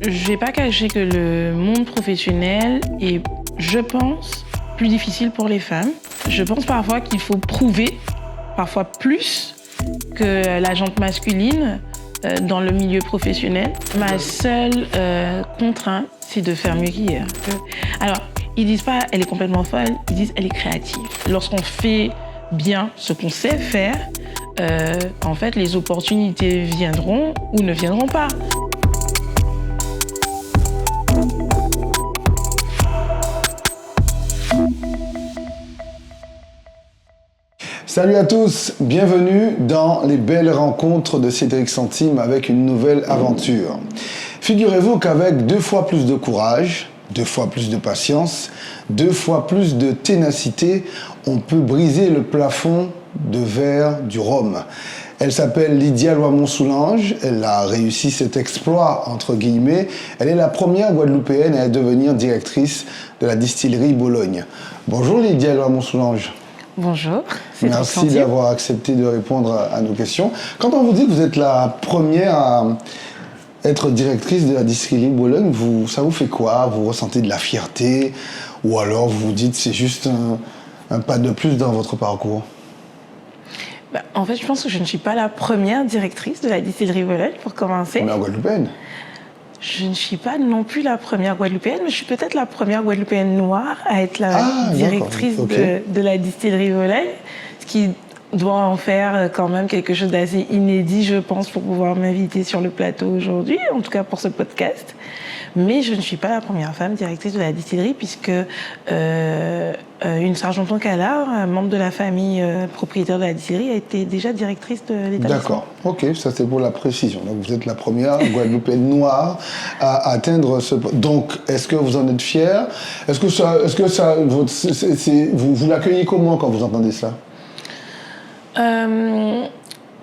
Je vais pas cacher que le monde professionnel est, je pense, plus difficile pour les femmes. Je pense parfois qu'il faut prouver, parfois plus que la jante masculine dans le milieu professionnel. Ma seule contrainte, c'est de faire mieux qu'hier. Alors, ils disent pas elle est complètement folle, ils disent elle est créative. Lorsqu'on fait bien ce qu'on sait faire, en fait, les opportunités viendront ou ne viendront pas. Salut à tous, bienvenue dans les belles rencontres de Cédric Centime avec une nouvelle aventure. Figurez-vous qu'avec 2 fois plus de courage, 2 fois plus de patience, 2 fois plus de ténacité, on peut briser le plafond de verre du Rhum. Elle s'appelle Lydia Loimont-Soulanges, elle a réussi cet exploit, entre guillemets. Elle est la première Guadeloupéenne à devenir directrice de la distillerie Bologne. Bonjour Lydia Loimont-Soulanges. Bonjour. Merci d'avoir accepté de répondre à nos questions. Quand on vous dit que vous êtes la première à être directrice de la distillerie Bologne, ça vous fait quoi? Vous ressentez de la fierté? Ou alors vous vous dites que c'est juste un pas de plus dans votre parcours? En fait, je pense que je ne suis pas la première directrice de la distillerie Bologne, pour commencer. Mais en Guadeloupéenne? Je ne suis pas non plus la première Guadeloupéenne, mais je suis peut-être la première Guadeloupéenne noire à être la directrice de la distillerie Bologne, ce qui doit en faire quand même quelque chose d'assez inédit, je pense, pour pouvoir m'inviter sur le plateau aujourd'hui, en tout cas pour ce podcast. Mais je ne suis pas la première femme directrice de la distillerie, puisque une Sargenton Calard, un membre de la famille propriétaire de la distillerie, a été déjà directrice de l'établissement. D'accord, ok, ça c'est pour la précision. Donc vous êtes la première Guadeloupéenne noire à atteindre ce... Donc, est-ce que vous en êtes fière? Vous l'accueillez comment quand vous entendez ça?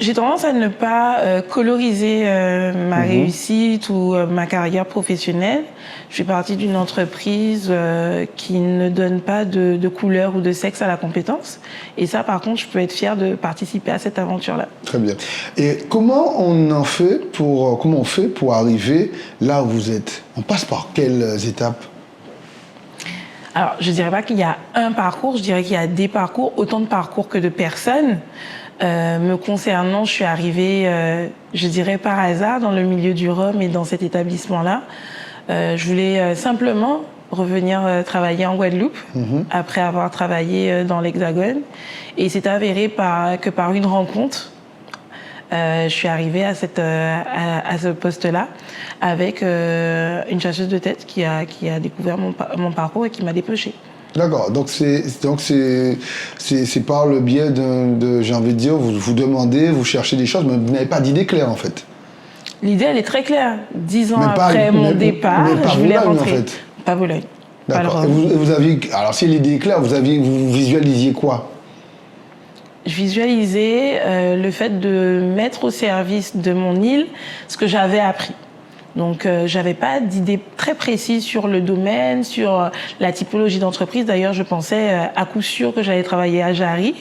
J'ai tendance à ne pas coloriser ma réussite ou ma carrière professionnelle. Je fais partie d'une entreprise qui ne donne pas de couleur ou de sexe à la compétence. Et ça, par contre, je peux être fière de participer à cette aventure-là. Très bien. Et comment on fait pour arriver là où vous êtes? On passe par quelles étapes? Alors, je dirais pas qu'il y a un parcours, je dirais qu'il y a des parcours, autant de parcours que de personnes. Me concernant, je suis arrivée, je dirais par hasard, dans le milieu du rhum et dans cet établissement-là. Je voulais simplement revenir travailler en Guadeloupe, après avoir travaillé dans l'Hexagone. Et c'est avéré que par une rencontre, je suis arrivée à ce poste-là avec une chasseuse de tête qui a découvert mon parcours et qui m'a dépêchée. D'accord, donc c'est par le biais j'ai envie de dire, vous demandez, vous cherchez des choses, mais vous n'avez pas d'idée claire en fait. L'idée, elle est très claire. 10 ans après mon départ, je voulais rentrer. En fait. Pas Bologne. D'accord. Et vous aviez, alors si l'idée est claire, vous visualisiez quoi? Je visualisais le fait de mettre au service de mon île ce que j'avais appris. Donc, j'avais pas d'idée très précise sur le domaine, sur la typologie d'entreprise. D'ailleurs, je pensais à coup sûr que j'allais travailler à Jarry,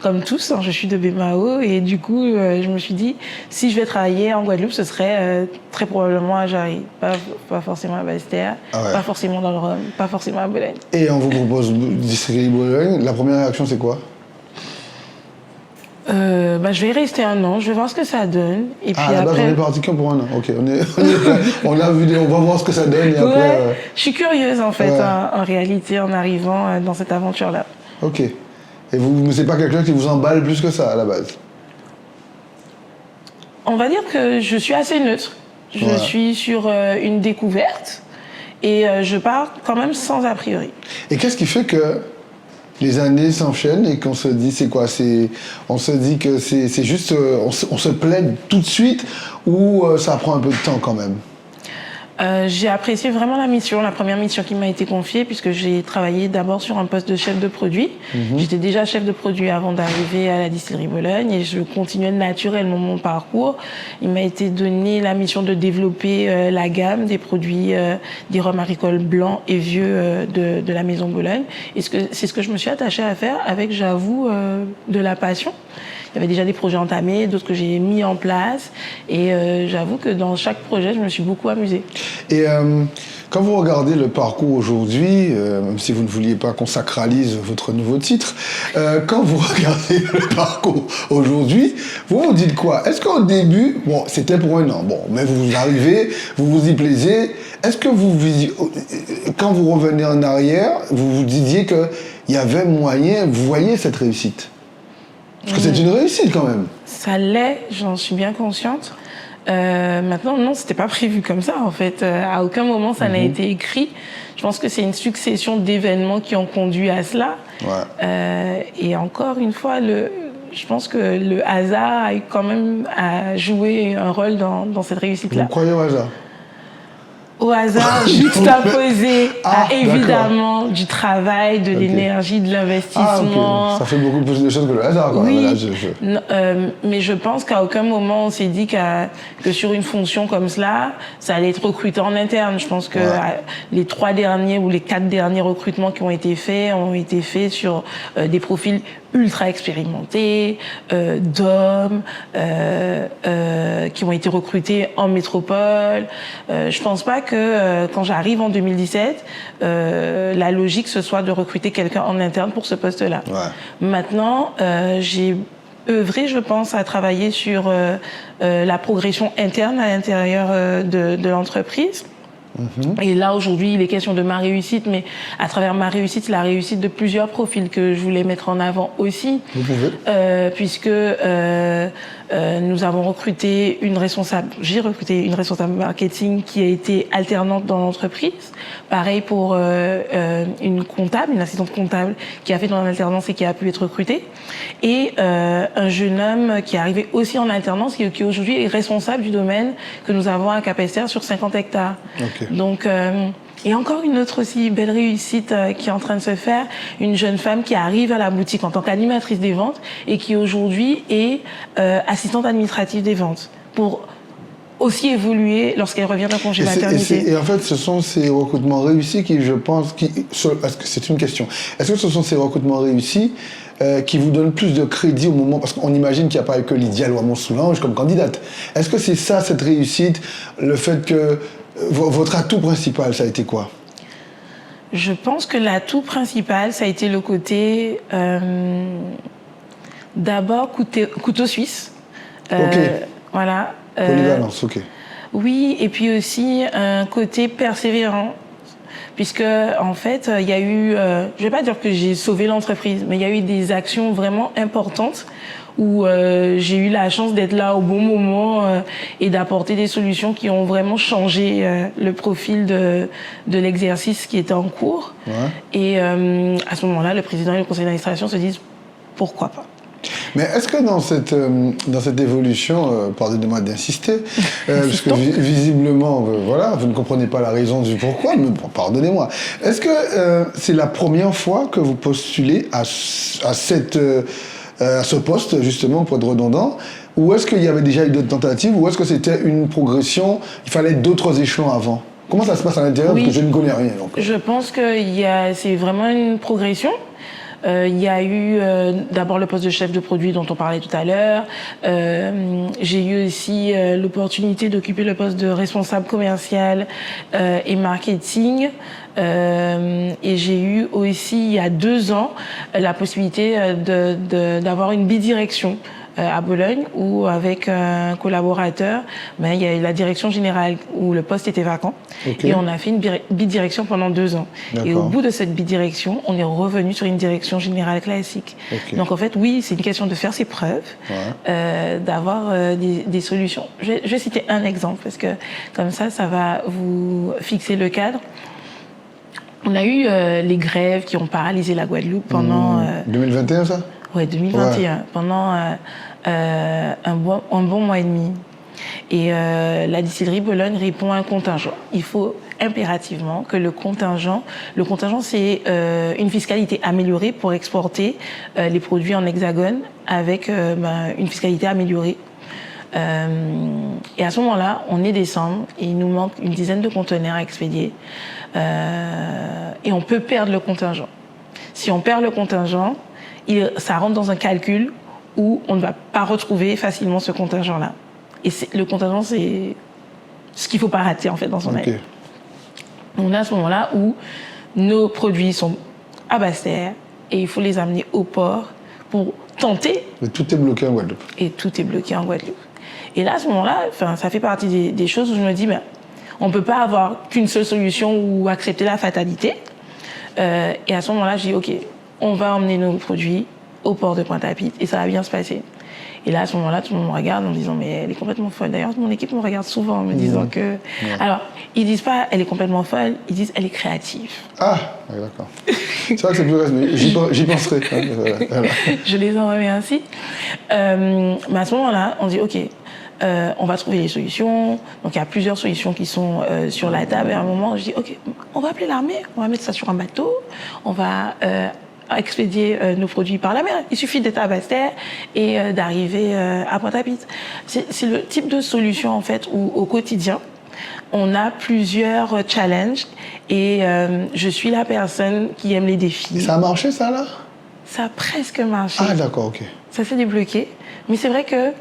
comme tous. Hein, je suis de Bémao et du coup, je me suis dit, si je vais travailler en Guadeloupe, ce serait très probablement à Jarry, pas forcément à Basse-Terre, pas forcément dans le Rhum, pas forcément à Bologne. Et on vous propose distillerie Bologne. La première réaction, c'est quoi? Je vais y rester 1 an, je vais voir ce que ça donne. Et puis après... on est parti que pour 1 an. Ok, on va voir ce que ça donne. Et après, je suis curieuse en fait, en réalité, en arrivant dans cette aventure-là. Ok. Et c'est pas quelqu'un qui vous emballe plus que ça à la base? On va dire que je suis assez neutre. Je suis sur une découverte et je pars quand même sans a priori. Et qu'est-ce qui fait que les années s'enchaînent et qu'on se dit c'est quoi? On se dit que c'est juste on se plaide tout de suite ou ça prend un peu de temps quand même? J'ai apprécié vraiment la première mission qui m'a été confiée, puisque j'ai travaillé d'abord sur un poste de chef de produit. J'étais déjà chef de produit avant d'arriver à la distillerie Bologne et je continuais naturellement mon parcours. Il m'a été donné la mission de développer la gamme des produits des rhums agricoles blancs et vieux de la maison Bologne. Et c'est ce que je me suis attachée à faire avec, j'avoue, de la passion. il y avait déjà des projets entamés, d'autres que j'ai mis en place. Et j'avoue que dans chaque projet, je me suis beaucoup amusée. Et quand vous regardez le parcours aujourd'hui, même si vous ne vouliez pas qu'on sacralise votre nouveau titre, quand vous regardez le parcours aujourd'hui, vous vous dites quoi? Est-ce qu'au début, bon, c'était pour un an, bon, mais vous arrivez, vous vous y plaisez, est-ce que quand vous revenez en arrière, vous vous disiez qu'il y avait moyen, vous voyez cette réussite? Parce que c'est une réussite quand même. Ça l'est, j'en suis bien consciente. Maintenant, non, c'était pas prévu comme ça, en fait. À aucun moment, ça n'a été écrit. Je pense que c'est une succession d'événements qui ont conduit à cela. Ouais. Et encore une fois, je pense que le hasard a eu quand même joué un rôle dans cette réussite-là. Vous croyez au hasard? Au hasard, juxtaposé à évidemment d'accord. du travail, de l'énergie, de l'investissement. Ça fait beaucoup plus de choses que le hasard. Quoi. Oui, Voilà, mais je pense qu'à aucun moment on s'est dit que sur une fonction comme cela, ça allait être recruté en interne. Je pense que les 3 derniers ou les 4 derniers recrutements qui ont été faits sur des profils ultra expérimentés, d'hommes qui ont été recrutés en métropole. Je pense pas que quand j'arrive en 2017, la logique ce soit de recruter quelqu'un en interne pour ce poste-là. Ouais. Maintenant, j'ai œuvré, je pense, à travailler sur la progression interne à l'intérieur de l'entreprise. Et là, aujourd'hui, il est question de ma réussite, mais à travers ma réussite, la réussite de plusieurs profils que je voulais mettre en avant aussi. Vous pouvez. Puisque nous avons recruté j'ai recruté une responsable marketing qui a été alternante dans l'entreprise. Pareil pour une assistante comptable qui a fait dans l'alternance et qui a pu être recrutée. Et un jeune homme qui est arrivé aussi en alternance, qui aujourd'hui est responsable du domaine que nous avons à Capesterre sur 50 hectares. Okay. Donc, et encore une autre aussi belle réussite qui est en train de se faire, une jeune femme qui arrive à la boutique en tant qu'animatrice des ventes et qui aujourd'hui est assistante administrative des ventes pour aussi évoluer lorsqu'elle revient d'un congé maternité. Et en fait, ce sont ces recrutements réussis qui, je pense, parce que c'est une question, est-ce que ce sont ces recrutements réussis qui vous donnent plus de crédit au moment, parce qu'on imagine qu'il n'y a pas que Lydia Loamont-Soulanges comme candidate. Est-ce que c'est ça, cette réussite, le fait que votre atout principal, ça a été quoi? Je pense que l'atout principal, ça a été le côté, d'abord, couteau suisse. Ok. Voilà. Polyvalence, ok. Oui, et puis aussi un côté persévérant. Puisque, en fait, il y a eu, je vais pas dire que j'ai sauvé l'entreprise, mais il y a eu des actions vraiment importantes où j'ai eu la chance d'être là au bon moment et d'apporter des solutions qui ont vraiment changé le profil de l'exercice qui était en cours. Ouais. Et à ce moment-là, le président et le conseil d'administration se disent pourquoi pas. Mais est-ce que dans cette évolution, pardonnez-moi d'insister, parce que visiblement, voilà, vous ne comprenez pas la raison du pourquoi, mais bon, pardonnez-moi. Est-ce que c'est la première fois que vous postulez à ce poste, justement, pour être redondant, ou est-ce qu'il y avait déjà eu d'autres tentatives, ou est-ce que c'était une progression, il fallait d'autres échelons avant? Comment ça se passe à l'intérieur? Parce que je ne connais rien. Donc. Je pense que c'est vraiment une progression. Il y a eu d'abord le poste de chef de produit dont on parlait tout à l'heure. J'ai eu aussi l'opportunité d'occuper le poste de responsable commercial et marketing. Et j'ai eu aussi, il y a 2 ans, la possibilité d'avoir une bidirection à Bologne où avec un collaborateur, il y a eu la direction générale où le poste était vacant. Okay. Et on a fait une bidirection pendant 2 ans. Et au bout de cette bidirection, on est revenu sur une direction générale classique. Okay. Donc en fait, oui, c'est une question de faire ses preuves, d'avoir des solutions. Je vais citer un exemple parce que comme ça va vous fixer le cadre. On a eu les grèves qui ont paralysé la Guadeloupe pendant... 2021, ça? Oui, 2021, pendant un bon mois et demi. Et la distillerie Bologne répond à un contingent. Il faut impérativement que le contingent c'est une fiscalité améliorée pour exporter les produits en hexagone avec une fiscalité améliorée. Et à ce moment-là, on est décembre et il nous manque une dizaine de conteneurs à expédier et on peut perdre le contingent. Si on perd le contingent, ça rentre dans un calcul où on ne va pas retrouver facilement ce contingent-là. Et le contingent, c'est ce qu'il ne faut pas rater, en fait, dans son aide. On est à ce moment-là où nos produits sont à Basse-Terre et il faut les amener au port pour tenter. Mais tout est bloqué en Guadeloupe. Et tout est bloqué en Guadeloupe. Et là, à ce moment-là, ça fait partie des choses où je me dis, on ne peut pas avoir qu'une seule solution ou accepter la fatalité. Et à ce moment-là, je dis, OK, on va emmener nos produits au port de Pointe-à-Pitre et ça va bien se passer. Et là, à ce moment-là, tout le monde me regarde en me disant, mais elle est complètement folle. D'ailleurs, mon équipe me regarde souvent en me disant que... Alors, ils disent pas, elle est complètement folle, ils disent, elle est créative. Ah, d'accord. C'est vrai que c'est plus résumé. J'y penserai. Voilà. Je les en remercie. Mais à ce moment-là, on dit, OK, on va trouver les solutions. Donc, il y a plusieurs solutions qui sont sur la table. Et à un moment, je dis, OK, on va appeler l'armée, on va mettre ça sur un bateau, on va expédier nos produits par la mer. Il suffit d'être à Basse-Terre et d'arriver à Pointe-à-Pitre. C'est le type de solution, en fait, où au quotidien, on a plusieurs challenges et je suis la personne qui aime les défis. Ça a marché, ça, là? Ça a presque marché. Ah, d'accord, OK. Ça s'est débloqué. Mais c'est vrai que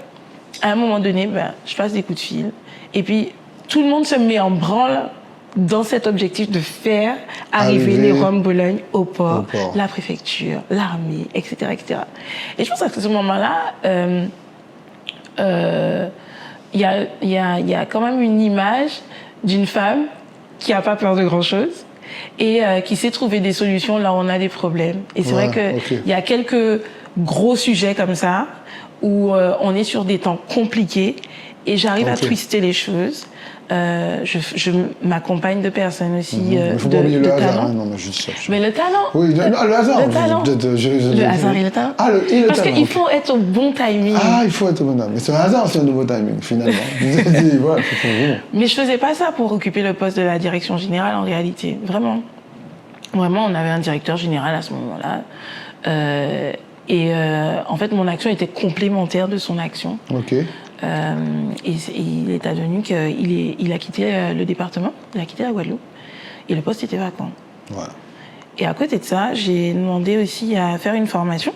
à un moment donné, je passe des coups de fil et puis tout le monde se met en branle dans cet objectif de faire arriver les Rhum-Bologne au port, la préfecture, l'armée, etc., etc. Et je pense qu'à ce moment-là, il y a quand même une image d'une femme qui n'a pas peur de grand-chose et qui sait trouver des solutions là où on a des problèmes. Et c'est vrai qu'il y a quelques gros sujets comme ça où on est sur des temps compliqués et j'arrive à twister les choses. Je m'accompagne de personnes aussi de talent. Non, mais juste ça. Mais le talent. Oui, le hasard. Le talent. Le hasard et le talent. Ah, parce qu'il faut être au bon timing. Ah, il faut être au bon timing. Mais c'est un hasard, c'est un nouveau timing, finalement. Voilà, mais je faisais pas ça pour occuper le poste de la direction générale, en réalité. Vraiment. Vraiment, on avait un directeur général à ce moment-là. En fait, mon action était complémentaire de son action. OK. Et il est advenu qu'il a quitté le département, il a quitté la Guadeloupe, et le poste était vacant. Voilà. Et à côté de ça, j'ai demandé aussi à faire une formation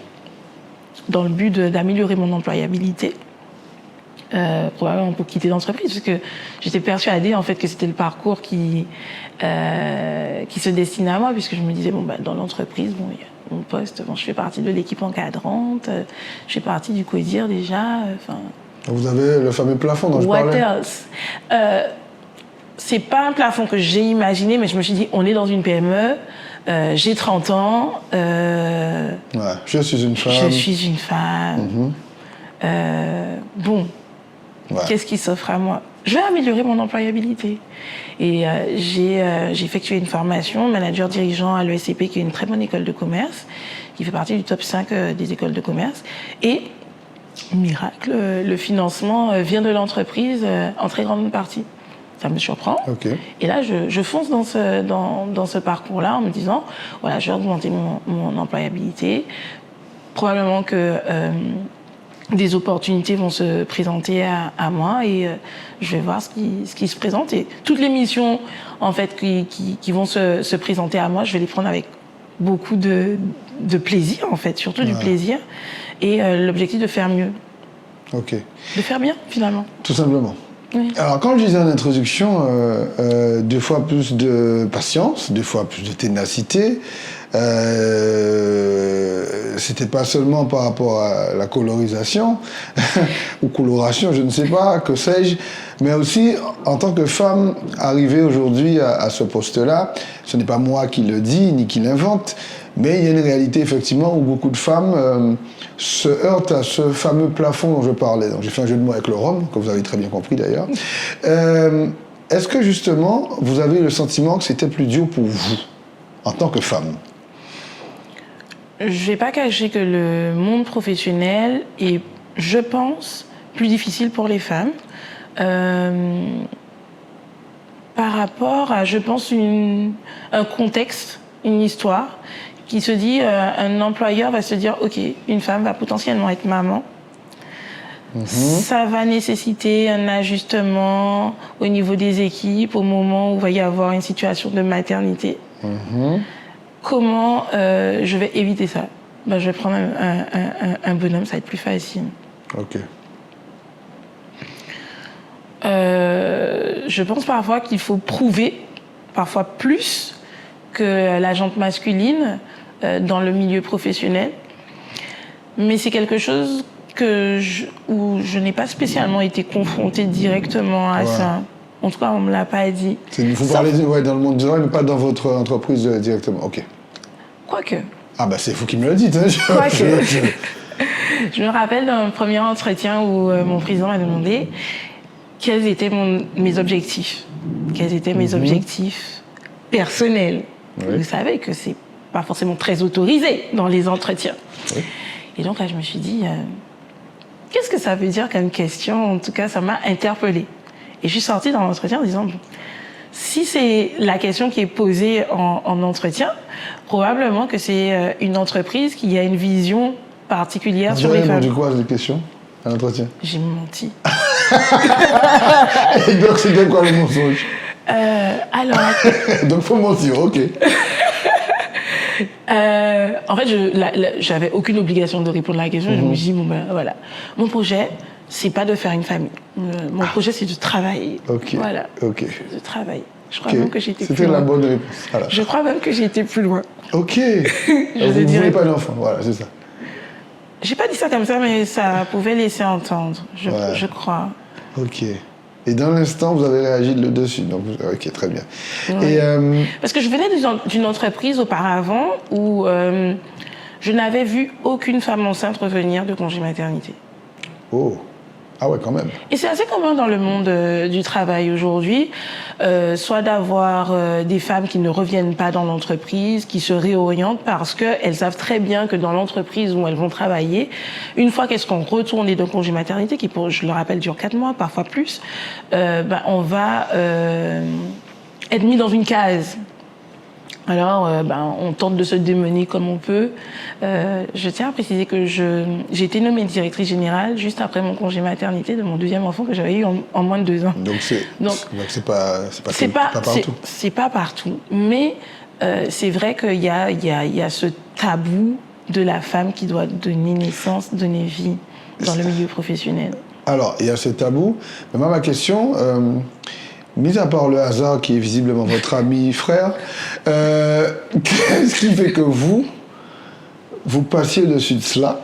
dans le but d'améliorer mon employabilité, probablement pour quitter l'entreprise, parce que j'étais persuadée en fait que c'était le parcours qui se destinait à moi, puisque je me disais dans l'entreprise, il y a mon poste, je fais partie de l'équipe encadrante, je fais partie du CODIR déjà, Vous avez le fameux plafond dont je parlais. What else? C'est pas un plafond que j'ai imaginé, mais je me suis dit, on est dans une PME, j'ai 30 ans. Je suis une femme. Je suis une femme. Qu'est-ce qui s'offre à moi? Je vais améliorer mon employabilité. Et j'ai effectué une formation, manager dirigeant à l'ESCP, qui est une très bonne école de commerce, qui fait partie du top 5 des écoles de commerce. Et miracle, le financement vient de l'entreprise en très grande partie. Ça me surprend. Okay. Et là, je fonce dans ce parcours-là en me disant, voilà, je vais augmenter mon employabilité. Probablement que des opportunités vont se présenter à moi et je vais voir ce qui se présente. Et toutes les missions, en fait, qui vont se présenter à moi, je vais les prendre avec beaucoup de plaisir, en fait, surtout du plaisir. Et l'objectif de faire mieux. OK. De faire bien, finalement. Tout simplement. Oui. Alors, quand je disais en introduction, 2 fois plus de patience, 2 fois plus de ténacité, c'était pas seulement par rapport à la colorisation ou coloration, je ne sais pas, que sais-je, mais aussi en tant que femme arrivée aujourd'hui à ce poste-là, ce n'est pas moi qui le dis ni qui l'invente, mais il y a une réalité effectivement où beaucoup de femmes se heurtent à ce fameux plafond dont je parlais. Donc j'ai fait un jeu de mots avec le rhum, que vous avez très bien compris d'ailleurs. Est-ce que justement vous avez le sentiment que c'était plus dur pour vous en tant que femme? Je ne vais pas cacher que le monde professionnel est, je pense, plus difficile pour les femmes. Par rapport à, je pense, un contexte, une histoire, qui se dit, un employeur va se dire, OK, une femme va potentiellement être maman. Ça va nécessiter un ajustement au niveau des équipes au moment où il va y avoir une situation de maternité. Comment je vais éviter ça? ben, je vais prendre un bonhomme, ça va être plus facile. Ok. Je pense parfois qu'il faut prouver, parfois plus que la jante masculine dans le milieu professionnel. Mais c'est quelque chose où je n'ai pas spécialement été confrontée directement à ça. En tout cas, on ne me l'a pas dit. Vous parlez dans le monde du travail, mais pas dans votre entreprise directement. Ok. Quoique. Ah bah c'est vous qui me le dites. Hein. Quoique. Je me rappelle d'un premier entretien où mon président m'a demandé quels étaient mes objectifs. Quels étaient mes objectifs personnels. Oui. Vous savez que c'est pas forcément très autorisé dans les entretiens. Oui. Et donc là, je me suis dit, qu'est-ce que ça veut dire comme question? En tout cas, ça m'a interpellée. Et je suis sortie dans l'entretien en disant, bon, si c'est la question qui est posée en entretien, probablement que c'est une entreprise qui a une vision particulière sur les femmes. Vous avez répondu quoi à cette question, à l'entretien? J'ai menti. Et donc, c'était quoi le mensonge? Donc, faut mentir, ok. En fait, j'avais aucune obligation de répondre à la question. Je me suis dit, bon ben voilà, mon projet, c'est pas de faire une famille. Mon projet, c'est de travailler. Ok. Voilà. Ok. De travailler. Je crois même que j'ai été plus loin. C'était la bonne réponse. Voilà. Je crois même que j'ai été plus loin. Ok. Vous ne voulez pas d'enfant, voilà, c'est ça. J'ai pas dit ça comme ça, mais ça pouvait laisser entendre, je crois. Ok. Et dans l'instant, vous avez réagi le dessus. Donc, ok, très bien. Ouais. Et parce que je venais d'une entreprise auparavant où je n'avais vu aucune femme enceinte revenir de congé maternité. Oh. Ah ouais, quand même. Et c'est assez commun dans le monde du travail aujourd'hui, soit d'avoir des femmes qui ne reviennent pas dans l'entreprise, qui se réorientent parce qu'elles savent très bien que dans l'entreprise où elles vont travailler, une fois qu'elles seront retournées de congé maternité, qui, je le rappelle, dure 4 mois, parfois plus, on va être mis dans une case. Alors, on tente de se démener comme on peut. Je tiens à préciser que j'ai été nommée directrice générale juste après mon congé maternité de mon deuxième enfant que j'avais eu en moins de 2 ans. Donc c'est pas partout. C'est pas partout. Mais c'est vrai qu'il y a ce tabou de la femme qui doit donner naissance, donner vie dans le milieu professionnel. Alors, il y a ce tabou. Mais moi, ma question... mis à part le hasard qui est visiblement votre ami, frère, qu'est-ce qui fait que vous passiez au-dessus de cela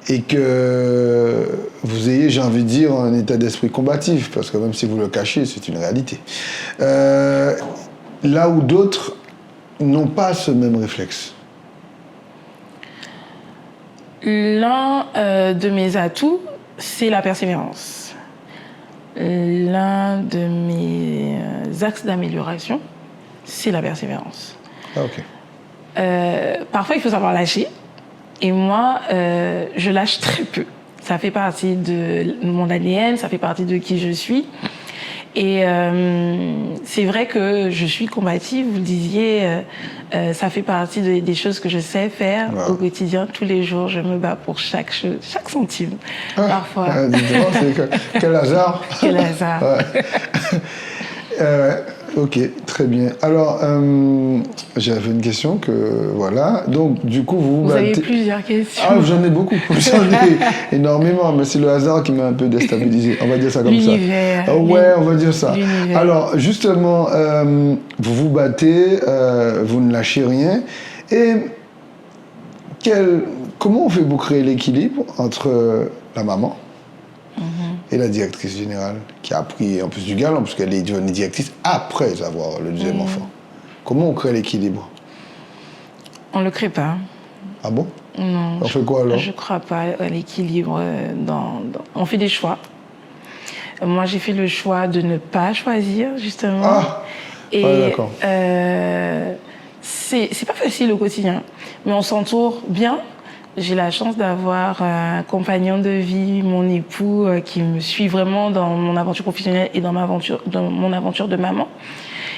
et que vous ayez, j'ai envie de dire, un état d'esprit combatif, parce que même si vous le cachez, c'est une réalité. Là où d'autres n'ont pas ce même réflexe. L'un de mes atouts, c'est la persévérance. L'un de mes axes d'amélioration, c'est la persévérance. Ah, ok. Parfois, il faut savoir lâcher. Et moi, je lâche très peu. Ça fait partie de mon ADN, ça fait partie de qui je suis. Et c'est vrai que je suis combative, vous le disiez, ça fait partie des choses que je sais faire au quotidien. Tous les jours, je me bats pour chaque chose, chaque centime, parfois. Quel hasard. Quel hasard. Ok, très bien. Alors, j'avais une question que, voilà. Donc, du coup, vous avez plusieurs questions. Ah, j'en ai beaucoup. J'en ai énormément, mais c'est le hasard qui m'a un peu déstabilisé. On va dire ça comme ça. L'univers. Ouais, on va dire ça. Alors, justement, vous vous battez, vous ne lâchez rien. Et comment on fait pour créer l'équilibre entre la maman et la directrice générale, qui a pris en plus du galant, parce qu'elle est devenue directrice après avoir le deuxième enfant. Comment on crée l'équilibre? On ne le crée pas. Ah bon? Non. On fait quoi alors? Je ne crois pas à l'équilibre. On fait des choix. Moi, j'ai fait le choix de ne pas choisir, justement. Ah, et d'accord. C'est pas facile au quotidien, mais on s'entoure bien. J'ai la chance d'avoir un compagnon de vie, mon époux, qui me suit vraiment dans mon aventure professionnelle et dans mon aventure de maman.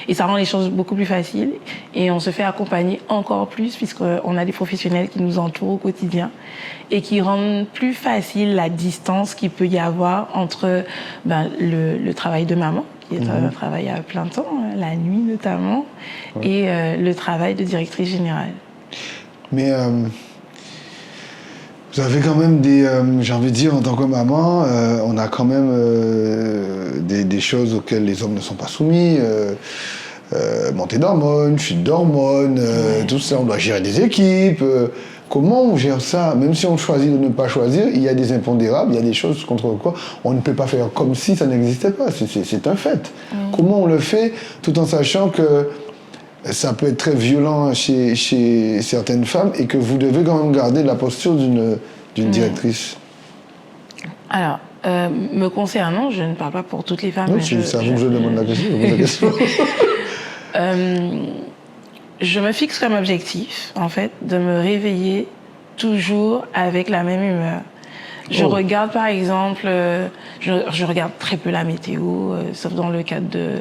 Et ça rend les choses beaucoup plus faciles. Et on se fait accompagner encore plus puisqu'on a des professionnels qui nous entourent au quotidien et qui rendent plus facile la distance qu'il peut y avoir entre le travail de maman, qui est un travail à plein temps, la nuit notamment, et le travail de directrice générale. Mais Vous avez quand même des, j'ai envie de dire, en tant que maman, on a quand même des choses auxquelles les hommes ne sont pas soumis. Montée d'hormones, chute d'hormones, tout ça, on doit gérer des équipes. Comment on gère ça? Même si on choisit de ne pas choisir, il y a des impondérables, il y a des choses contre quoi on ne peut pas faire comme si ça n'existait pas. C'est un fait. Comment on le fait tout en sachant que ça peut être très violent chez certaines femmes et que vous devez quand même garder la posture d'une directrice? Alors, me concernant, je ne parle pas pour toutes les femmes. Non, c'est à vous que je demande la question. Je me fixe comme objectif, en fait, de me réveiller toujours avec la même humeur. Je regarde, par exemple, je regarde très peu la météo, sauf dans le cadre de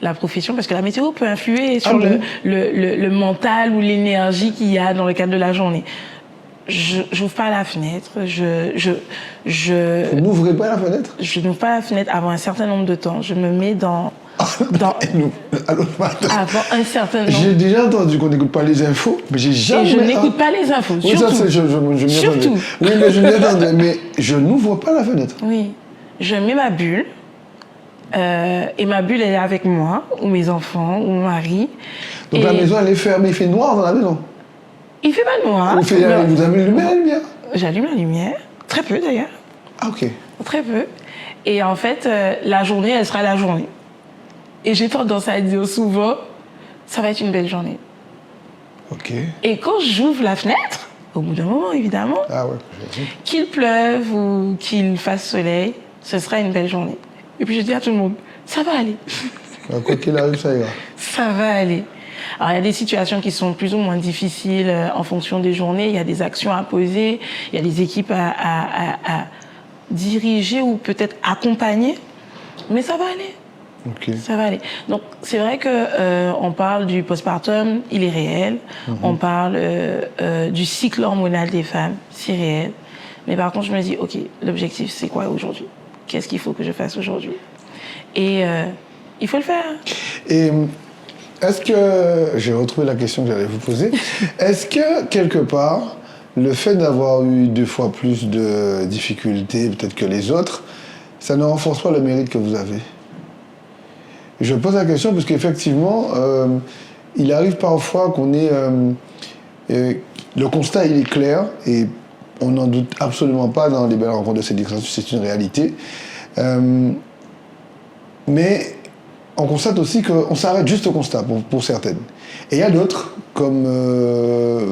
la profession, parce que la météo peut influer sur le mental ou l'énergie qu'il y a dans le cadre de la journée. Je n'ouvre pas la fenêtre. Vous n'ouvrez pas la fenêtre? Je n'ouvre pas la fenêtre avant un certain nombre de temps. Je me mets avant un certain nombre. J'ai déjà entendu qu'on n'écoute pas les infos, mais j'ai jamais. Et je n'écoute pas les infos. Oui, surtout. ça, je m'y Surtout. attendais. Oui, mais je m'y attendais. Mais je n'ouvre pas la fenêtre. Oui. Je mets ma bulle. Et ma bulle, elle est avec moi, ou mes enfants, ou mon mari. Donc la maison, elle est fermée. Il fait noir dans la maison. Il fait pas noir. Vous allumez la lumière? J'allume la lumière. Très peu, d'ailleurs. Ah, ok. Très peu. Et en fait, la journée, elle sera la journée. Et j'ai tendance à dire souvent, ça va être une belle journée. Ok. Et quand j'ouvre la fenêtre, au bout d'un moment, évidemment, qu'il pleuve ou qu'il fasse soleil, ce sera une belle journée. Et puis je dis à tout le monde, ça va aller. Quoi qu'il arrive, ça ira. Ça va aller. Alors, il y a des situations qui sont plus ou moins difficiles en fonction des journées. Il y a des actions à poser, il y a des équipes à diriger ou peut-être accompagner. Mais ça va aller. Okay. Ça va aller. Donc, c'est vrai que on parle du postpartum, il est réel. On parle du cycle hormonal des femmes, c'est réel. Mais par contre, je me dis, OK, l'objectif, c'est quoi aujourd'hui? Qu'est-ce qu'il faut que je fasse aujourd'hui? Et il faut le faire. Et est-ce que, j'ai retrouvé la question que j'allais vous poser, est-ce que, quelque part, le fait d'avoir eu 2 fois plus de difficultés, peut-être que les autres, ça ne renforce pas le mérite que vous avez? Je pose la question parce qu'effectivement, il arrive parfois qu'on ait... le constat, il est clair et on n'en doute absolument pas dans les belles rencontres de Cédric Santim, c'est une réalité. Mais on constate aussi qu'on s'arrête juste au constat pour certaines. Et il y a d'autres, comme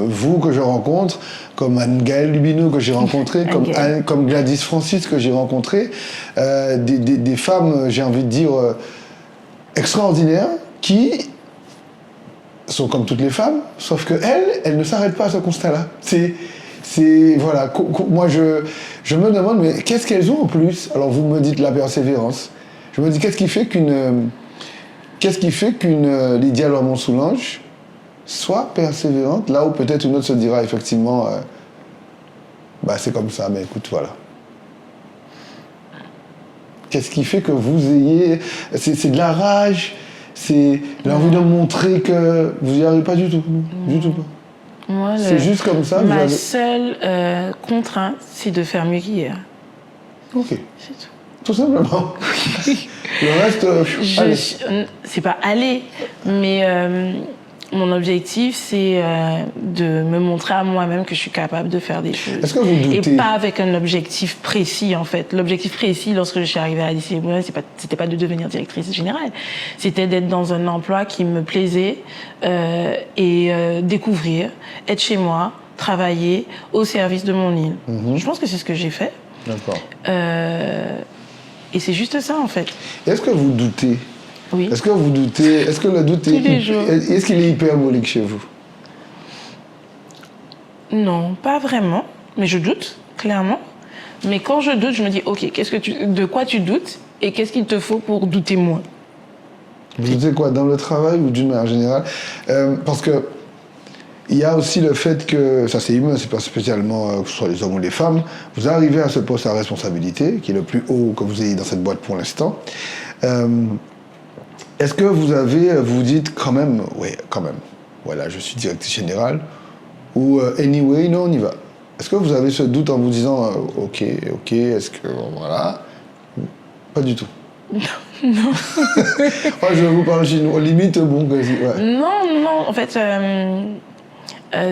vous que je rencontre, comme Anne-Gaëlle Lubineau que j'ai rencontré, comme Gladys Francis que j'ai rencontré, des femmes, j'ai envie de dire... extraordinaires qui sont comme toutes les femmes, sauf qu'elles ne s'arrêtent pas à ce constat-là. Voilà, moi je me demande, mais qu'est-ce qu'elles ont en plus? Alors vous me dites la persévérance. Je me dis, qu'est-ce qui fait qu'une Lydia Lormont-Soulanges soit persévérante, là où peut-être une autre se dira effectivement, c'est comme ça, mais écoute, voilà. Qu'est-ce qui fait que vous ayez... C'est de la rage, c'est l'envie de montrer que vous n'y arrivez pas du tout. Du tout pas. C'est juste comme ça. Ma seule contrainte, c'est de faire mieux qu'hier. Ok. C'est tout. Tout simplement. Le reste... c'est pas aller, mais mon objectif, c'est de me montrer à moi-même que je suis capable de faire des choses. Est-ce que vous doutez? Et pas avec un objectif précis, en fait. L'objectif précis, lorsque je suis arrivée à l'ICI, c'était pas de devenir directrice générale. C'était d'être dans un emploi qui me plaisait et découvrir, être chez moi, travailler au service de mon île. Je pense que c'est ce que j'ai fait. D'accord. Et c'est juste ça, en fait. Est-ce que vous doutez? Oui. Est-ce que vous doutez? Est-ce que le doute tous les jours. Est-ce qu'il est hyperbolique chez vous? Non, pas vraiment. Mais je doute, clairement. Mais quand je doute, je me dis, OK, de quoi tu doutes et qu'est-ce qu'il te faut pour douter moins? Vous doutez quoi? Dans le travail ou d'une manière générale? Parce que il y a aussi le fait que, ça c'est humain, c'est pas spécialement que ce soit les hommes ou les femmes, vous arrivez à ce poste à responsabilité, qui est le plus haut que vous ayez dans cette boîte pour l'instant. Est-ce que vous dites quand même, oui, quand même, voilà, je suis directrice générale, ou anyway, non, on y va? Est-ce que vous avez ce doute en vous disant ok, est-ce que voilà? Pas du tout. Non. Ouais, je vous parle chinois, limite bon. Ouais. Non. En fait,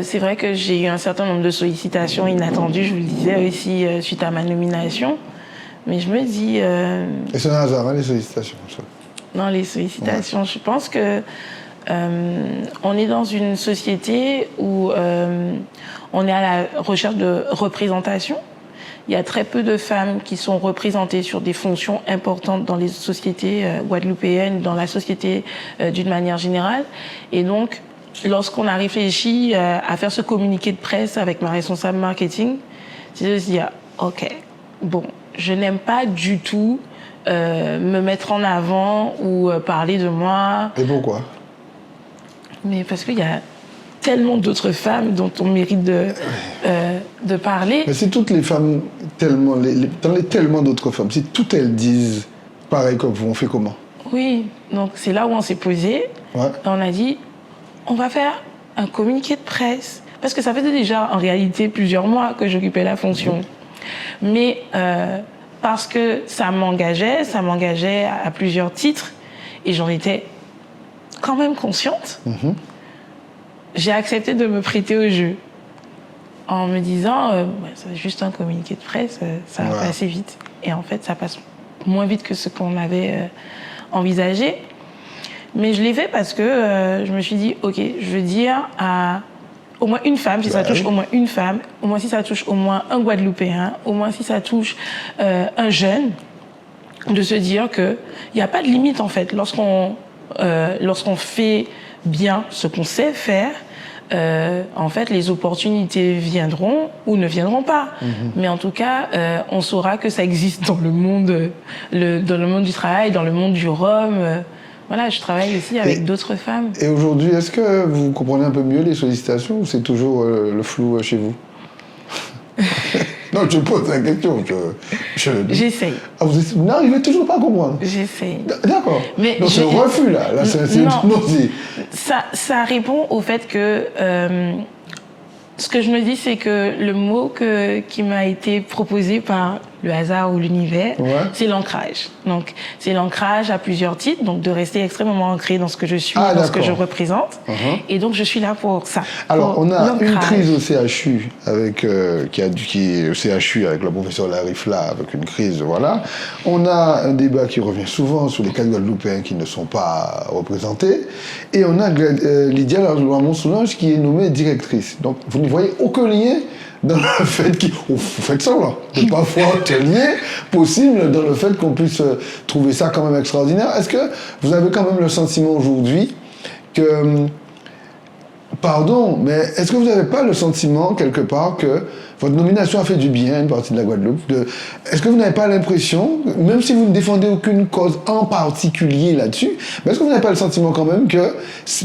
c'est vrai que j'ai eu un certain nombre de sollicitations inattendues, je vous le disais aussi, suite à ma nomination. Mais je me dis... Et c'est un hasard, hein, les sollicitations. Ça. Non, les sollicitations. Ouais. Je pense que on est dans une société où on est à la recherche de représentation. Il y a très peu de femmes qui sont représentées sur des fonctions importantes dans les sociétés guadeloupéennes, dans la société d'une manière générale. Et donc, lorsqu'on a réfléchi à faire ce communiqué de presse avec ma responsable marketing, c'est de se dire, ok, bon, je n'aime pas du tout me mettre en avant ou parler de moi. Et pourquoi? Mais parce qu'il y a tellement d'autres femmes dont on mérite de parler. Mais si toutes les femmes, tellement d'autres femmes, si toutes elles disent pareil comme vous, on fait comment? Oui, donc c'est là où on s'est posé. Ouais. On a dit, on va faire un communiqué de presse. Parce que ça faisait déjà en réalité plusieurs mois que j'occupais la fonction. Mais parce que ça m'engageait à plusieurs titres, et j'en étais quand même consciente. J'ai accepté de me prêter au jeu en me disant c'est juste un communiqué de presse, ça va passer vite. Et en fait, ça passe moins vite que ce qu'on avait envisagé. Mais je l'ai fait parce que je me suis dit, ok, je veux dire à au moins une femme, si ça touche au moins une femme, au moins si ça touche au moins un Guadeloupéen, au moins si ça touche un jeune, de se dire qu'il n'y a pas de limite en fait. Lorsqu'on fait bien ce qu'on sait faire, en fait, les opportunités viendront ou ne viendront pas. Mais en tout cas, on saura que ça existe dans le monde du travail, dans le monde du rhum. Voilà, je travaille aussi avec d'autres femmes. Et aujourd'hui, est-ce que vous comprenez un peu mieux les sollicitations ou c'est toujours le flou chez vous? Non, je pose la question. J'essaye. Ah, vous n'arrivez toujours pas à comprendre? J'essaye. D'accord. Donc c'est un refus, là. Ça répond au fait que... ce que je me dis, c'est que le mot qui m'a été proposé par le hasard ou l'univers, c'est l'ancrage. Donc, c'est l'ancrage à plusieurs titres, donc de rester extrêmement ancré dans ce que je suis, dans ce que je représente. Et donc, je suis là pour ça. Alors, on a une crise au CHU, qui est au CHU avec le professeur Larifla, avec une crise, voilà. On a un débat qui revient souvent sur les cas guadeloupéens qui ne sont pas représentés. Et on a Lydia Larmont-Soulange qui est nommée directrice. Donc, vous ne voyez aucun lien dans le fait vous faites semblant de ne pas voir tel lien possible dans le fait qu'on puisse trouver ça quand même extraordinaire. Est-ce que vous avez quand même le sentiment aujourd'hui que, pardon, mais est-ce que vous n'avez pas le sentiment quelque part que votre nomination a fait du bien à une partie de la Guadeloupe? Est-ce que vous n'avez pas l'impression, même si vous ne défendez aucune cause en particulier là-dessus, mais est-ce que vous n'avez pas le sentiment quand même que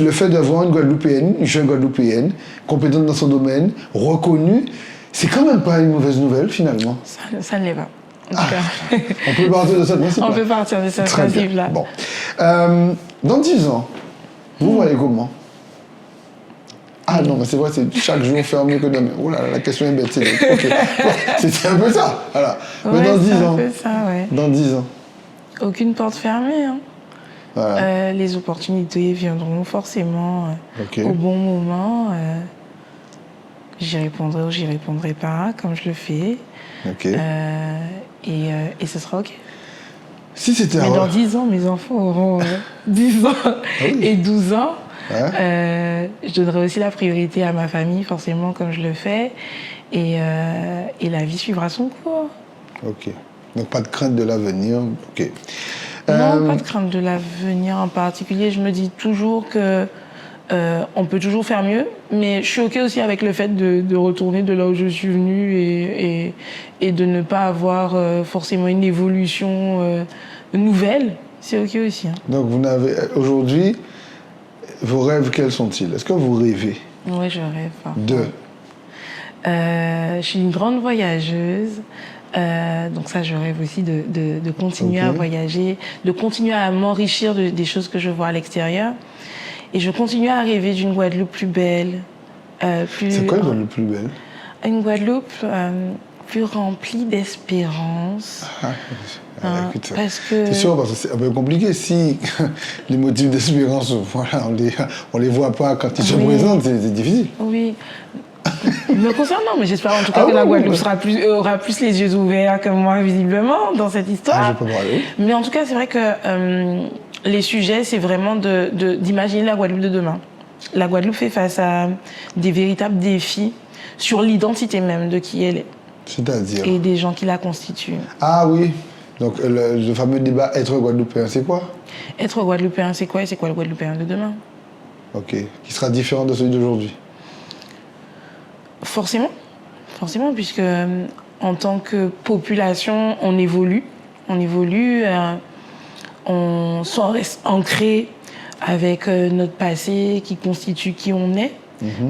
le fait d'avoir une Guadeloupéenne, une jeune Guadeloupéenne, compétente dans son domaine, reconnue, c'est quand même pas une mauvaise nouvelle finalement? Ça ne l'est pas. En tout cas. On peut partir de ce principe-là. On peut partir de ce principe-là. Bon. Dans 10 ans, vous voyez comment? Ah non, mais c'est vrai, c'est chaque jour fermé que demain. Oh là là, la question est bête, c'est okay. C'était un peu ça. Voilà. Mais dans 10 ans. Ça, ouais. Dans 10 ans. Aucune porte fermée. Hein. Voilà. Les opportunités viendront forcément au bon moment. J'y répondrai ou j'y répondrai pas, comme je le fais. Et ce sera OK. Si c'était Mais dans 10 ans, mes enfants auront 10 ans et 12 ans. Je donnerai aussi la priorité à ma famille, forcément, comme je le fais. Et la vie suivra son cours. OK. Donc, pas de crainte de l'avenir. OK. Non, pas de crainte de l'avenir en particulier. Je me dis toujours que on peut toujours faire mieux. Mais je suis OK aussi avec le fait de retourner de là où je suis venue et de ne pas avoir forcément une évolution nouvelle. C'est OK aussi. Hein. Donc, vous n'avez... Aujourd'hui... Vos rêves, quels sont-ils? Est-ce que vous rêvez? Oui, je rêve. Je suis une grande voyageuse. Donc ça, je rêve aussi de continuer à voyager, de continuer à m'enrichir des choses que je vois à l'extérieur. Et je continue à rêver d'une Guadeloupe plus belle. C'est quoi une Guadeloupe plus belle? Une Guadeloupe plus remplie d'espérance. Écoute, parce que... c'est sûr, parce que c'est un peu compliqué. Si les motifs d'espérance, voilà, on les voit pas quand ils se présentent, c'est difficile. Oui. Me concernant, mais j'espère en tout cas que la Guadeloupe aura plus les yeux ouverts que moi, visiblement, dans cette histoire. Je peux parler. Mais en tout cas, c'est vrai que les sujets, c'est vraiment d'imaginer la Guadeloupe de demain. La Guadeloupe fait face à des véritables défis sur l'identité même de qui elle est. C'est-à-dire? Et des gens qui la constituent. Ah oui. Donc le fameux débat être Guadeloupéen, c'est quoi? Être Guadeloupéen, c'est quoi? Et c'est quoi le Guadeloupéen de demain? Ok. Qui sera différent de celui d'aujourd'hui? Forcément, puisque en tant que population, on évolue, on reste ancré avec notre passé qui constitue qui on est.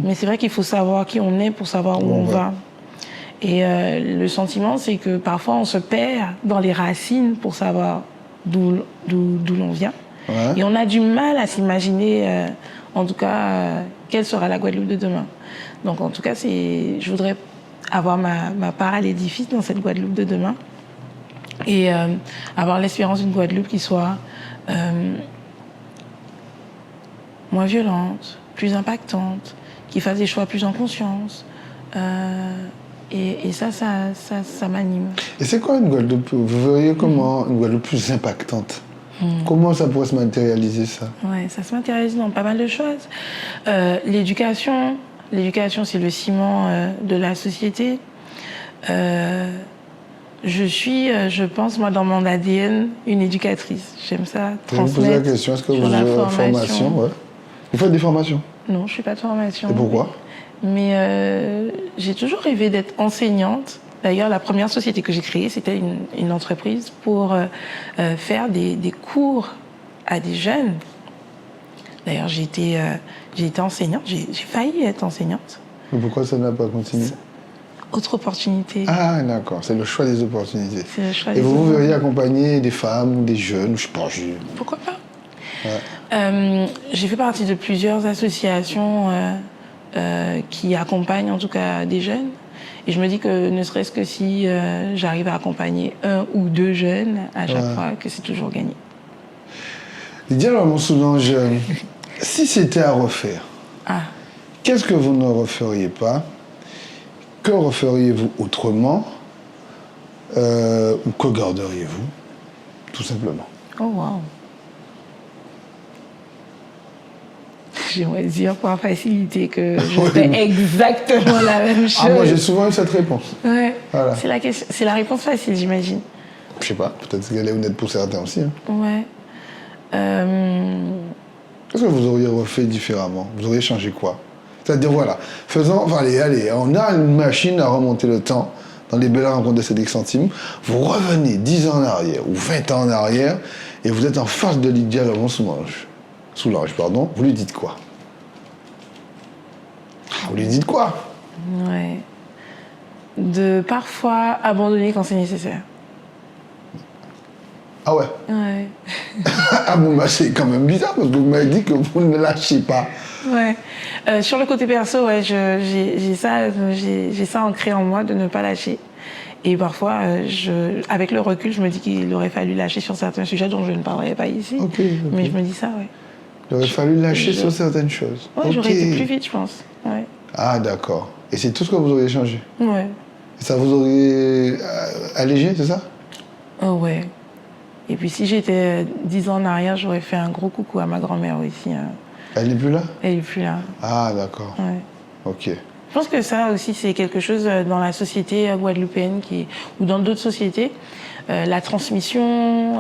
Mais c'est vrai qu'il faut savoir qui on est pour savoir où on va. Et le sentiment, c'est que parfois on se perd dans les racines pour savoir d'où l'on vient. Ouais. Et on a du mal à s'imaginer, en tout cas, quelle sera la Guadeloupe de demain. Donc en tout cas, je voudrais avoir ma part à l'édifice dans cette Guadeloupe de demain et avoir l'espérance d'une Guadeloupe qui soit moins violente, plus impactante, qui fasse des choix plus en conscience. Et ça m'anime. Et c'est quoi une Guadeloupe? Vous verriez comment une Guadeloupe plus impactante? Comment ça pourrait se matérialiser, ça? Ouais, ça se matérialise dans pas mal de choses. L'éducation, c'est le ciment de la société. Je suis, je pense, moi, dans mon ADN, une éducatrice. J'aime ça, transmettre. Je vais vous poser la question, est-ce que vous avez une formation? Ouais. Vous faites des formations? Non, je ne fais pas de formation. Et pourquoi? Mais j'ai toujours rêvé d'être enseignante. D'ailleurs, la première société que j'ai créée, c'était une entreprise pour faire des cours à des jeunes. D'ailleurs, j'ai été enseignante, j'ai failli être enseignante. Mais pourquoi ça n'a pas continué? Autre opportunité. Ah, d'accord, c'est le choix des opportunités. C'est le choix Et vous verriez accompagner des femmes ou des jeunes, je sais pas, Pourquoi pas? Ouais. J'ai fait partie de plusieurs associations qui accompagnent en tout cas des jeunes. Et je me dis que ne serait-ce que si j'arrive à accompagner un ou deux jeunes à chaque fois, que c'est toujours gagné. Lydia Lamont-Soulanges, si c'était à refaire, qu'est-ce que vous ne referiez pas? Que referiez-vous autrement? Ou que garderiez-vous? Tout simplement. Oh, wow. J'aimerais dire par facilité que je fais exactement la même chose. Ah, moi j'ai souvent eu cette réponse. Ouais. Voilà. C'est la réponse facile, j'imagine. Je sais pas, peut-être qu'elle est honnête pour certains aussi. Hein. Ouais. Qu'est-ce que vous auriez refait différemment? Vous auriez changé quoi? C'est-à-dire, voilà, allez, on a une machine à remonter le temps dans les belles rencontres de Cédric Centime. Vous revenez 10 ans en arrière ou 20 ans en arrière et vous êtes en face de Lydia Lamont-Soulanges. Vous lui dites quoi? Vous lui dites quoi? Ouais. De parfois abandonner quand c'est nécessaire. Ah ouais? Ouais. Ah bon, bah c'est quand même bizarre parce que vous m'avez dit que vous ne lâchez pas. Ouais. Sur le côté perso, ouais, j'ai ça ancré en moi de ne pas lâcher. Et parfois, avec le recul, je me dis qu'il aurait fallu lâcher sur certains sujets dont je ne parlerai pas ici. Okay. Mais je me dis ça, ouais. Il aurait fallu lâcher sur certaines choses. Ouais, j'aurais été plus vite, je pense. Ouais. Ah, d'accord. Et c'est tout ce que vous auriez changé? Ouais. Et ça vous aurait allégé, c'est ça? Oh, ouais. Et puis si j'étais 10 ans en arrière, j'aurais fait un gros coucou à ma grand-mère aussi. Elle n'est plus là? Elle n'est plus là. Ah, d'accord. Ouais. Ok. Je pense que ça aussi, c'est quelque chose dans la société guadeloupéenne ou dans d'autres sociétés. La transmission,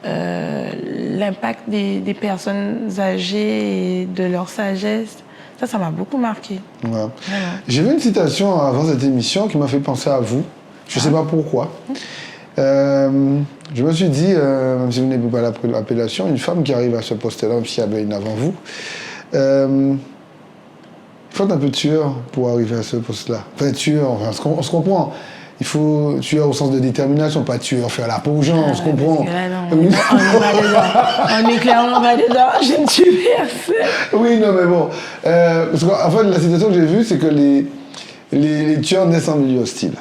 l'impact des personnes âgées et de leur sagesse, ça m'a beaucoup marqué. Ouais. J'ai vu une citation avant cette émission qui m'a fait penser à vous. Je ne sais pas pourquoi. Je me suis dit, même si vous n'avez pas l'appellation, une femme qui arrive à ce poste-là, même s'il y avait une avant vous, il faut un peu tueur pour arriver à ce poste-là. Enfin, tueur, on se comprend. Il faut tueur au sens de détermination, pas tueur, faire la peau aux gens, on se comprend. Là, non, on n'est pas dedans. On est clairement pas dedans. Je ne tue personne. Oui, non, mais bon. Parce qu'en fait, la citation que j'ai vue, c'est que les tueurs naissent en milieu hostile.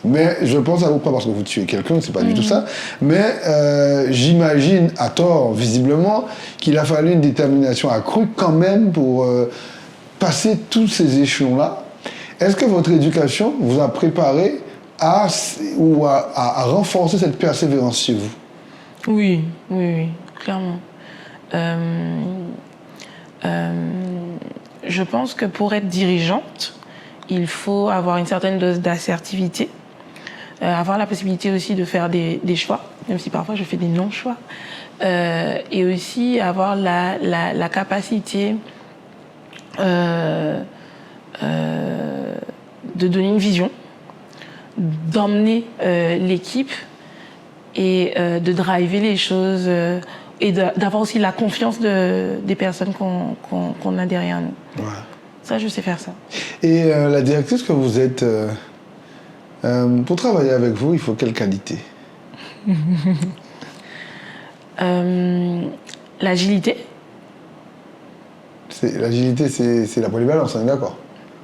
Mais je pense à vous, pas parce que vous tuez quelqu'un, c'est pas du tout ça. Mais j'imagine, à tort, visiblement, qu'il a fallu une détermination accrue quand même pour passer tous ces échelons-là. Est-ce que votre éducation vous a préparé à renforcer cette persévérance chez vous? Oui, clairement. Je pense que pour être dirigeante, il faut avoir une certaine dose d'assertivité, avoir la possibilité aussi de faire des choix, même si parfois je fais des non-choix, et aussi avoir la capacité de donner une vision, d'emmener l'équipe et de driver les choses et d'avoir aussi la confiance des personnes qu'on a derrière nous. Ouais. Ça, je sais faire ça. Et la directrice que vous êtes, pour travailler avec vous, il faut quelle qualité? L'agilité. L'agilité, c'est la polyvalence, on est d'accord?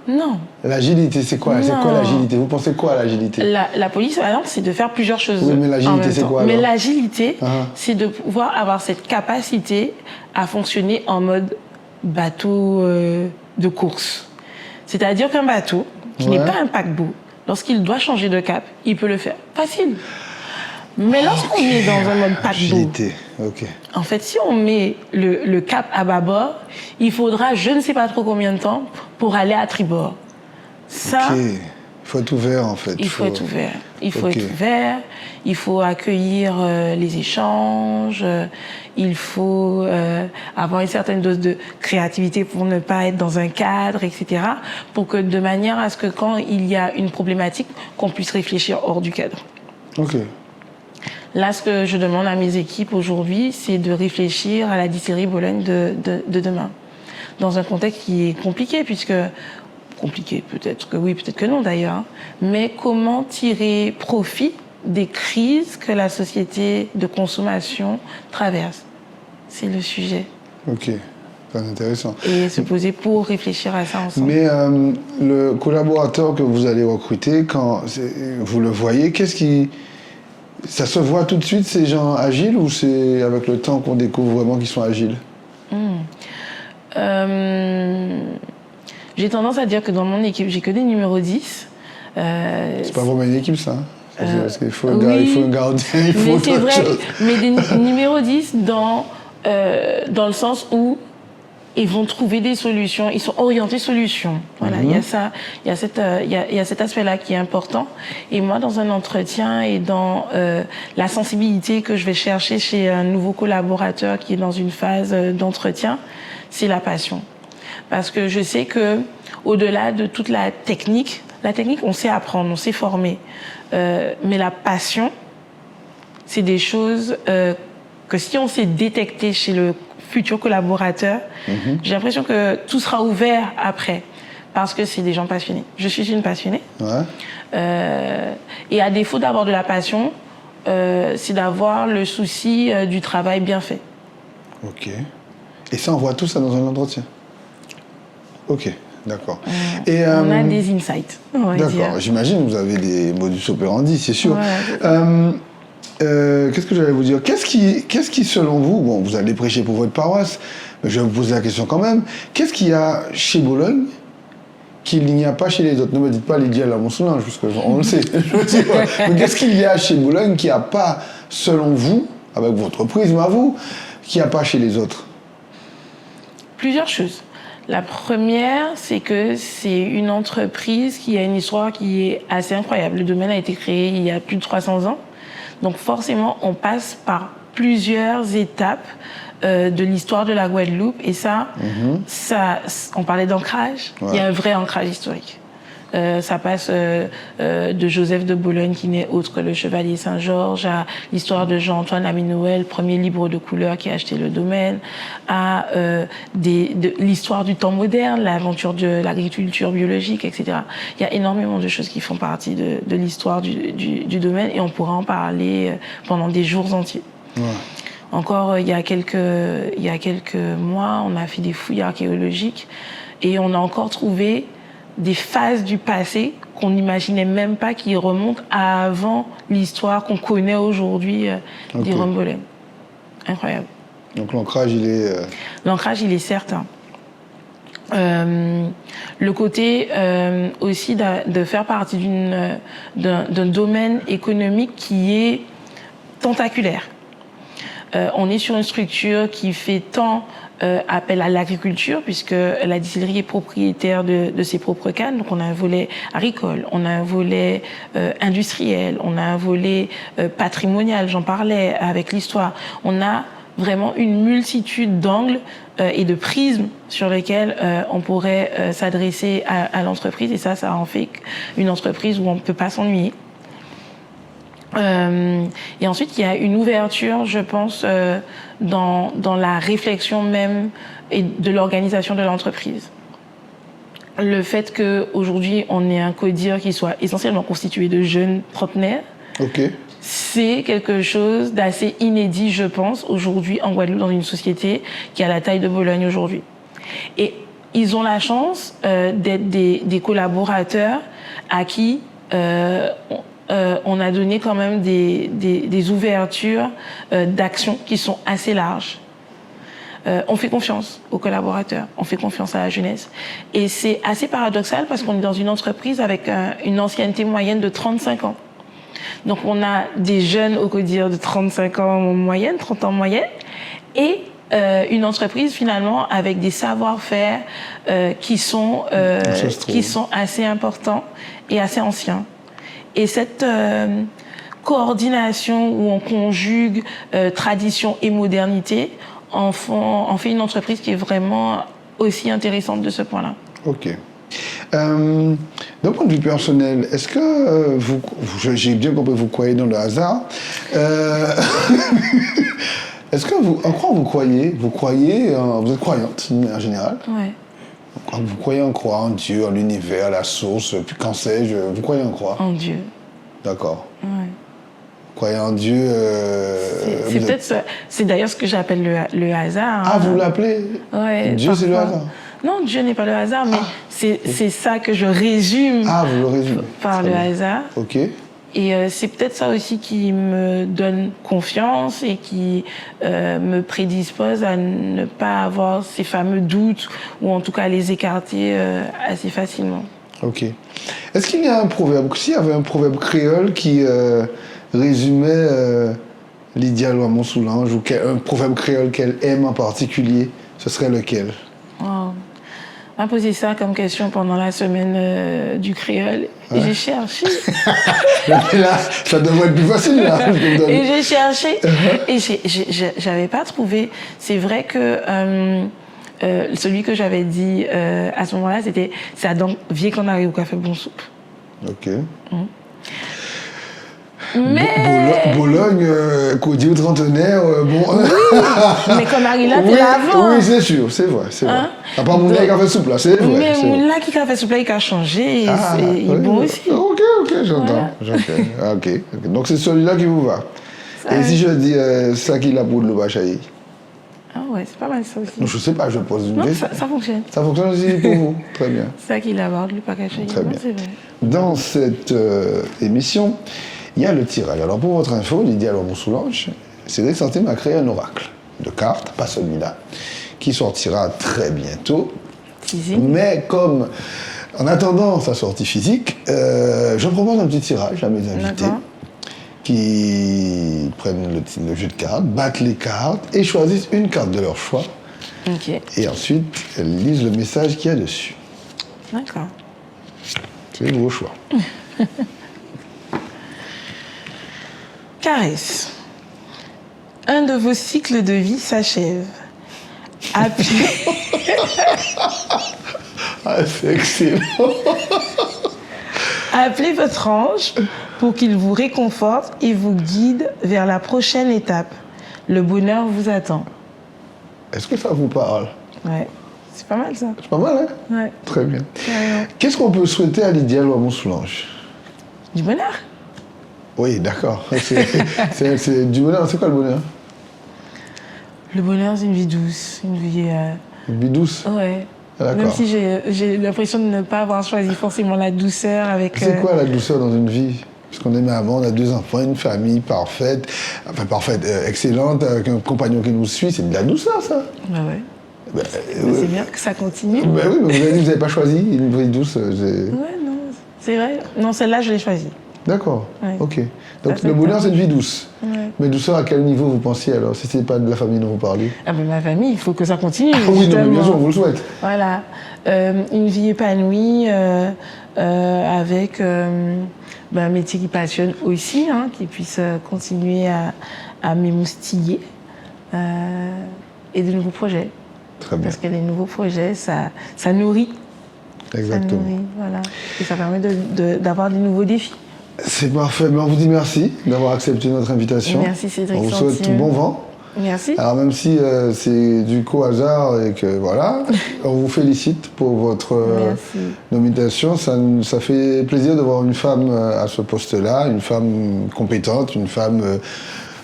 Non. L'agilité, c'est quoi? C'est quoi l'agilité? Vous pensez quoi à l'agilité? La polyvalence, c'est de faire plusieurs choses. Oui, mais l'agilité, c'est quoi alors? Mais l'agilité, c'est de pouvoir avoir cette capacité à fonctionner en mode bateau de course. C'est-à-dire qu'un bateau, qui n'est pas un paquebot, lorsqu'il doit changer de cap, il peut le faire. Facile. Mais lorsqu'on est dans un mode paquebot, en fait, si on met le cap à bâbord, il faudra je ne sais pas trop combien de temps pour aller à tribord. Ça, il faut être ouvert en fait. Il faut être ouvert. Il faut être ouvert, il faut accueillir les échanges, il faut avoir une certaine dose de créativité pour ne pas être dans un cadre, etc. Pour que de manière à ce que quand il y a une problématique, qu'on puisse réfléchir hors du cadre. Ok. Là, ce que je demande à mes équipes aujourd'hui, c'est de réfléchir à la distillerie Bologne de demain. Dans un contexte qui est compliqué, puisque... Compliqué, peut-être que oui, peut-être que non d'ailleurs. Mais comment tirer profit des crises que la société de consommation traverse? C'est le sujet. Ok, très intéressant. Et se poser pour réfléchir à ça ensemble. Mais le collaborateur que vous allez recruter, quand vous le voyez, qu'est-ce qui... Ça se voit tout de suite, ces gens agiles, ou c'est avec le temps qu'on découvre vraiment qu'ils sont agiles? J'ai tendance à dire que dans mon équipe, j'ai que des numéros 10. C'est pas vraiment une équipe, ça, hein? Parce qu'il faut, il faut un gardien, il faut mais c'est vrai, chose. Mais des numéros 10 dans le sens où ils vont trouver des solutions, ils sont orientés solutions. Voilà, il y a ça, il y a cet aspect-là qui est important. Et moi, dans un entretien et dans la sensibilité que je vais chercher chez un nouveau collaborateur qui est dans une phase d'entretien, c'est la passion. Parce que je sais que, au-delà de toute la technique, on sait apprendre, on sait former. Mais la passion, c'est des choses que si on sait détecter chez le futur collaborateur, j'ai l'impression que tout sera ouvert après. Parce que c'est des gens passionnés. Je suis une passionnée. Ouais. Et à défaut d'avoir de la passion, c'est d'avoir le souci du travail bien fait. Ok. Et ça, on voit tout ça dans un entretien? Ok, d'accord. On a des insights, on va dire. D'accord, j'imagine, vous avez des modus operandi, c'est sûr. Ouais, qu'est-ce que j'allais vous dire? Qu'est-ce qui, selon vous, bon, vous allez prêcher pour votre paroisse, mais je vais vous poser la question quand même, qu'est-ce qu'il y a chez Bologne qu'il n'y a pas chez les autres? Ne me dites pas Lydia Lamont-Soulanges, parce qu'on le sait. Mais qu'est-ce qu'il y a chez Bologne qu'il n'y a pas, selon vous, avec votre prisme à vous, qu'il n'y a pas chez les autres? Plusieurs choses. La première, c'est que c'est une entreprise qui a une histoire qui est assez incroyable. Le domaine a été créé il y a plus de 300 ans. Donc forcément, on passe par plusieurs étapes de l'histoire de la Guadeloupe. Et ça, on parlait d'ancrage, il y a un vrai ancrage historique. Ça passe de Joseph de Bologne, qui n'est autre que le chevalier Saint-Georges, à l'histoire de Jean-Antoine Lamine-Noël, premier libre de couleur qui a acheté le domaine, à l'histoire du temps moderne, l'aventure de l'agriculture biologique, etc. Il y a énormément de choses qui font partie de l'histoire du domaine, et on pourra en parler pendant des jours entiers. Ouais. Encore il y a quelques mois, on a fait des fouilles archéologiques et on a encore trouvé des phases du passé qu'on n'imaginait même pas qui remontent à avant l'histoire qu'on connaît aujourd'hui d'Iron Bolen. Incroyable. Donc l'ancrage, il est... L'ancrage, il est certain. Le côté aussi de faire partie d'un domaine économique qui est tentaculaire. On est sur une structure qui fait tant appel à l'agriculture, puisque la distillerie est propriétaire de ses propres cannes. Donc on a un volet agricole, on a un volet industriel, on a un volet patrimonial, j'en parlais avec l'histoire. On a vraiment une multitude d'angles et de prismes sur lesquels on pourrait s'adresser à l'entreprise, et ça en fait une entreprise où on ne peut pas s'ennuyer. Et ensuite, il y a une ouverture, je pense, dans la réflexion même et de l'organisation de l'entreprise. Le fait qu'aujourd'hui, on ait un CODIR qui soit essentiellement constitué de jeunes trentenaires, c'est quelque chose d'assez inédit, je pense, aujourd'hui en Guadeloupe, dans une société qui a la taille de Bologne aujourd'hui. Et ils ont la chance d'être des collaborateurs à qui on a donné quand même des ouvertures d'action qui sont assez larges. On fait confiance aux collaborateurs, on fait confiance à la jeunesse. Et c'est assez paradoxal parce qu'on est dans une entreprise avec une ancienneté moyenne de 35 ans. Donc on a des jeunes au CODIR de 35 ans en moyenne, 30 ans en moyenne, et une entreprise finalement avec des savoir-faire qui sont assez importants et assez anciens. Et cette coordination où on conjugue tradition et modernité en fait une entreprise qui est vraiment aussi intéressante de ce point-là. Ok. D'un point de vue personnel, est-ce que j'ai bien compris, vous croyez dans le hasard Est-ce que en quoi vous croyez vous êtes croyante en général? Ouais. Vous croyez en quoi? En Dieu, en l'univers, la source, puis qu'en sais-je? Vous croyez en quoi? En Dieu. D'accord. Ouais. Vous croyez en Dieu? C'est d'ailleurs ce que j'appelle le hasard. Ah, vous l'appelez? Ouais. Dieu, c'est le hasard? Non, Dieu n'est pas le hasard, mais c'est ça que je résume. Ah, vous le résumez. Par le hasard. Ok. Et c'est peut-être ça aussi qui me donne confiance et qui me prédispose à ne pas avoir ces fameux doutes, ou en tout cas les écarter assez facilement. Ok. Est-ce qu'il y a un proverbe, s'il y avait un proverbe créole qui résumait Lydia Loamont-Soulange, ou un proverbe créole qu'elle aime en particulier, ce serait lequel? Wow. On m'a posé ça comme question pendant la semaine du créole. Ouais. Et j'ai cherché. Là, ça devrait être plus facile, là. Et j'ai cherché. Et j'avais pas trouvé. C'est vrai que celui que j'avais dit à ce moment-là, c'était « C'est donc vieux qu'on arrive au café bon soupe ». Ok. Mais... Bologne, CODIR trentenaire, bon... Oui, mais comme Arila, t'es là avant. Oui, c'est sûr, c'est vrai, c'est vrai. T'as pas Moulin qui a fait souple, là, c'est vrai. Mais Moulin qui a fait souple, il a changé, et il est bon aussi. Ok, j'entends. Voilà. Ok. Donc c'est celui-là qui vous va. Et si je dis ça qui l'a pour le bachaï? Ah ouais, c'est pas mal ça aussi. Non, je sais pas, je pose une question. Ça fonctionne. Ça fonctionne aussi pour vous? Très bien. C'est ça qui l'aborde, le packaging. Très bien. C'est vrai. Dans cette émission, il y a le tirage. Alors pour votre info, Lydia Loamont-Soulange, Cédric Santime a créé un oracle de cartes, pas celui-là, qui sortira très bientôt. Teasing. Mais comme, en attendant sa sortie physique, je propose un petit tirage à mes invités qui prennent le jeu de cartes, battent les cartes et choisissent une carte de leur choix. Ok. Et ensuite, elles lisent le message qu'il y a dessus. D'accord. C'est vos choix. Caresse. Un de vos cycles de vie s'achève. Appelez... Ah, c'est excellent. Appelez votre ange pour qu'il vous réconforte et vous guide vers la prochaine étape. Le bonheur vous attend. Est-ce que ça vous parle? Ouais, c'est pas mal ça. C'est pas mal, hein? Ouais. Très bien. Carrément. Qu'est-ce qu'on peut souhaiter à Lydia Loamont-Soulange? Du bonheur. Oui, d'accord. C'est du bonheur. C'est quoi le bonheur? Le bonheur, c'est une vie douce, une vie... Une vie douce? Ouais. D'accord. Même si j'ai l'impression de ne pas avoir choisi forcément la douceur avec... C'est quoi la douceur dans une vie? Parce qu'on aimait avant, on a 2 enfants, une famille parfaite, enfin parfaite, excellente, avec un compagnon qui nous suit, c'est de la douceur ça. Bah ouais. C'est bien que ça continue. Bah oui, mais vous n'avez pas choisi une vie douce. Ouais, non, c'est vrai. Non, celle-là, je l'ai choisie. D'accord, Ouais. ok. Donc Ça le fait bonheur, peur. c'est une vie douce. Ouais. Mais douceur, à quel niveau vous pensiez alors, si ce n'est pas de la famille dont vous parlez? Ah ben ma famille, il faut que ça continue. Ah oui, non, mais bien justement. sûr, on vous le souhaite. Voilà. Une vie épanouie avec un métier qui passionne aussi, hein, qui puisse continuer à m'émoustiller et de nouveaux projets. Très bien, Parce que les nouveaux projets, ça nourrit. exactement. Ça nourrit, voilà. Et ça permet d'avoir des nouveaux défis. C'est parfait. Mais on vous dit merci d'avoir accepté notre invitation. Merci Cédric On vous souhaite Santime. bon vent. Merci. Alors même si c'est du co-hasard et que voilà, on vous félicite pour votre Merci. nomination. Ça fait plaisir de voir une femme à ce poste-là, une femme compétente, une femme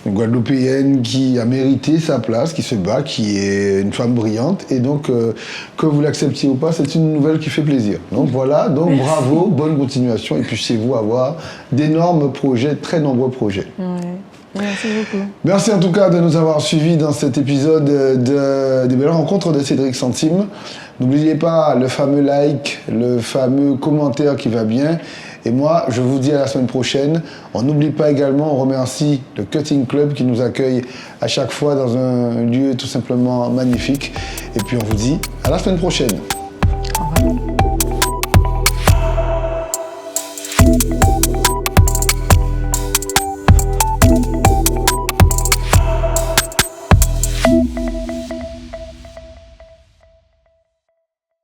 une Guadeloupéenne qui a mérité sa place, qui se bat, qui est une femme brillante. Et donc, que vous l'acceptiez ou pas, c'est une nouvelle qui fait plaisir. Donc voilà, donc bravo, bonne continuation. Et puis chez vous, avoir d'énormes projets, très nombreux projets. Ouais. Merci beaucoup. Merci en tout cas de nous avoir suivis dans cet épisode des belles rencontres de Cédric Santime. N'oubliez pas le fameux like, le fameux commentaire qui va bien. Et moi, je vous dis à la semaine prochaine. On n'oublie pas également, on remercie le Cutting Club qui nous accueille à chaque fois dans un lieu tout simplement magnifique. Et puis on vous dit à la semaine prochaine.